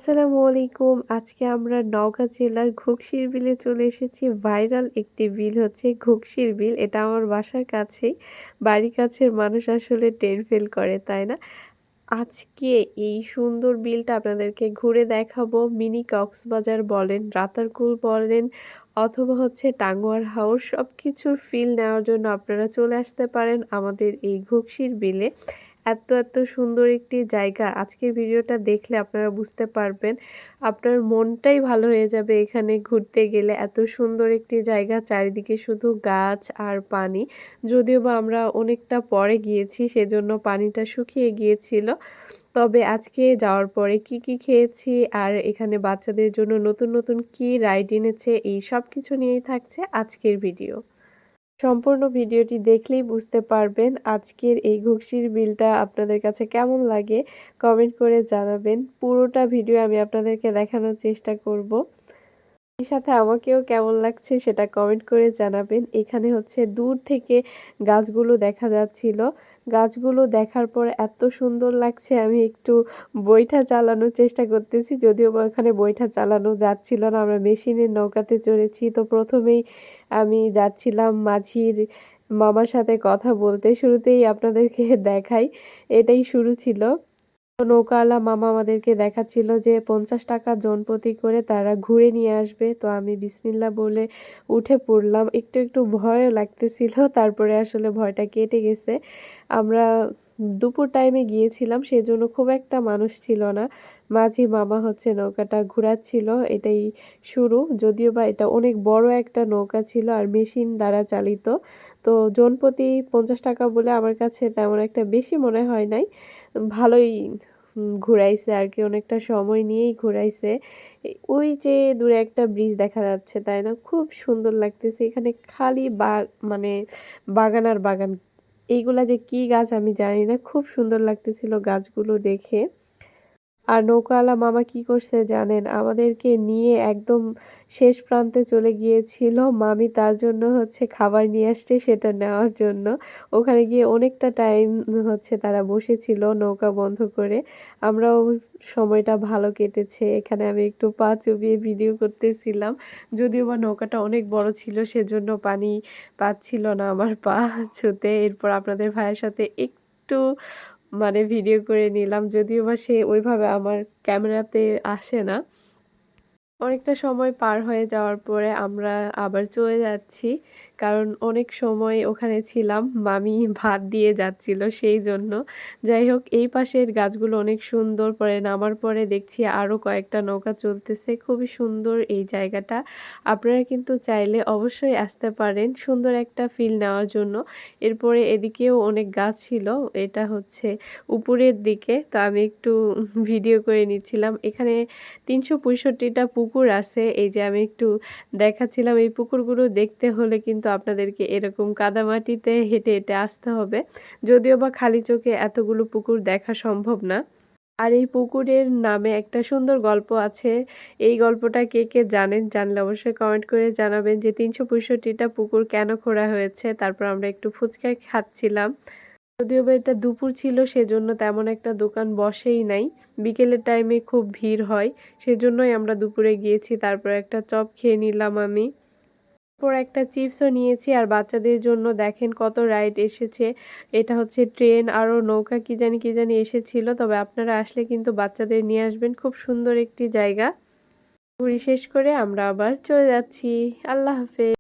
আসসালামু আলাইকুম। আজকে আমরা নওগাঁ জেলার ঘোগশির বিলে চলে এসেছি। ভাইরাল একটি বিল হচ্ছে ঘোগশির বিল। এটা আমার বাসার কাছেই। বাড়ির কাছের মানুষ আসলে টের ফেল করে, তাই না? আজকে এই সুন্দর বিলটা আপনাদেরকে ঘুরে দেখাবো। মিনি কক্সবাজার বলেন, রাতারকুল বলেন অথবা হচ্ছে টাঙ্গুয়ার হাওর, সবকিছুর ফিল নেওয়ার জন্য আপনারা চলে আসতে পারেন আমাদের এই ঘোগশির বিলে। এত সুন্দর একটি জায়গা, আজকের ভিডিওটা দেখলে আপনারা বুঝতে পারবেন। আপনার মনটাই ভালো হয়ে যাবে এখানে ঘুরতে গেলে। এত সুন্দর একটি জায়গা, চারিদিকে শুধু গাছ আর পানি। যদিও বা আমরা অনেকটা পরে গিয়েছি, সেজন্য পানিটা শুকিয়ে গিয়েছিল। তবে আজকে যাওয়ার পরে কি খেয়েছি আর এখানে বাচ্চাদের জন্য নতুন নতুন কি রাইড এনেছে, এই সব কিছু নিয়েই থাকছে আজকের ভিডিও। সম্পূর্ণ ভিডিওটি দেখলেই বুঝতে পারবেন আজকের এই ঘুগশির বিলটা আপনাদের কাছে কেমন লাগে। কমেন্ট করে জানাবেন। পুরোটা ভিডিও আমি আপনাদেরকে দেখানোর চেষ্টা করব। এই সাথে আমাকেও কেমন লাগছে সেটা কমেন্ট করে জানাবেন। এখানে হচ্ছে দূর থেকে গাছগুলো দেখা যাচ্ছিল। গাছগুলো দেখার পর এত সুন্দর লাগছে, আমি একটু বৈঠা চালানোর চেষ্টা করতেছি, যদিও বা ওখানে বৈঠা চালানো যাচ্ছিল না। আমরা মেশিনের নৌকাতে চড়েছি। তো প্রথমেই আমি যাচ্ছিলাম মাঝির মামার সাথে কথা বলতে। শুরুতেই আপনাদেরকে দেখাই, এটাই শুরু ছিল। নৌকাওয়ালা মামা আমাদেরকে দেখাচ্ছিল যে 50 টাকা জনপ্রতি করে তারা ঘুরে নিয়ে আসবে। তো আমি বিসমিল্লাহ বলে উঠে পড়লাম। একটু ভয়ও লাগতেছিল, তারপরে আসলে ভয়টা কেটে গেছে। আমরা দুপুর টাইমে গিয়েছিলাম, সেজন্য খুব একটা মানুষ ছিল না। মাঝি মামা হচ্ছে নৌকাটা ঘোরাচ্ছিল, এটাই শুরু। যদিও বা এটা অনেক বড় একটা নৌকা ছিল আর মেশিন দ্বারা চালিত। তো জনপ্রতি 50 টাকা বলে আমার কাছে তেমন একটা বেশি মনে হয় নাই। ভালোই ঘুরাইছে আর কি, অনেকটা সময় নিয়েই ঘুরাইছে। ওই যে দূরে একটা ব্রিজ দেখা যাচ্ছে, তাই না? খুব সুন্দর লাগতেছে। এখানে খালি মানে বাগান আর বাগান। এইগুলা যে কি গাছ আমি জানি না, খুব সুন্দর লাগতেছিল গাছগুলো দেখে। আর নৌকাওয়ালা মামা কি করছে জানেন? আমাদেরকে নিয়ে একদম শেষ প্রান্তে চলে গিয়েছিল। মামি তার জন্য হচ্ছে খাবার নিয়ে আসছে, সেটা নেওয়ার জন্য। ওখানে গিয়ে অনেকটা টাইম হচ্ছে তারা বসেছিল নৌকা বন্ধ করে। আমরাও সময়টা ভালো কেটেছে। এখানে আমি একটু পা চুবিয়ে ভিডিও করতেছিলাম। যদিও বা নৌকাটা অনেক বড় ছিল, সেজন্য পানি পাচ্ছিল না আমার পা ছুঁতে। এরপর আপনাদের ভাইয়ের সাথে একটু ভিডিও করে নিলাম, যদিও বা সে ওইভাবে আমার ক্যামেরাতে আসে না। অনেকটা সময় পার হয়ে যাওয়ার পরে আমরা আবার চলে যাচ্ছি, কারণ অনেক সময় ওখানে ছিলাম। মামি ভাত দিয়ে যাচ্ছিল সেই জন্য। যাই হোক, এই পাশের গাছগুলো অনেক সুন্দর। পরে নামার পরে দেখছি আরো কয়েকটা নৌকা চলতেছে। খুবই সুন্দর এই জায়গাটা। আপনারা কিন্তু চাইলে অবশ্যই আসতে পারেন সুন্দর একটা ফিল নেওয়ার জন্য। এরপরে এদিকেও অনেক গাছ ছিল, এটা হচ্ছে উপরের দিকে। তো আমি একটু ভিডিও করে নিচ্ছিলাম। এখানে 365টা পুকুর আছে। এই যে আমি একটু দেখাচ্ছিলাম, এই পুকুরগুলো দেখতে হলে কিন্তু আপনাদেরকে এরকম কাদামাটিতে হেঁটে হেঁটে আসতে হবে। যদিও বা খালি চোখে এতগুলো পুকুর দেখা সম্ভব না। আর এই পুকুরের নামে একটা সুন্দর গল্প আছে। এই গল্পটা কে জানেন? জানলে অবশ্যই কমেন্ট করে জানাবেন যে 365টা পুকুর কেন খোঁড়া হয়েছে। তারপর আমরা একটু ফুচকা খাচ্ছিলাম। যদিও বা এটা দুপুর ছিল, সেজন্য তেমন একটা দোকান বসেই নাই। বিকেলের টাইমে খুব ভিড় হয়, সেজন্যই আমরা দুপুরে গিয়েছি। তারপর একটা চপ খেয়ে নিলাম আমি। তারপর একটা চিপসও নিয়েছি। আর বাচ্চাদের জন্য দেখেন কত রাইড এসেছে। এটা হচ্ছে ট্রেন, আরও নৌকা কি জানি এসেছিল। তবে আপনারা আসলে কিন্তু বাচ্চাদের নিয়ে আসবেন, খুব সুন্দর একটি জায়গা। ঘুরে শেষ করে আমরা আবার চলে যাচ্ছি। আল্লাহ হাফেজ।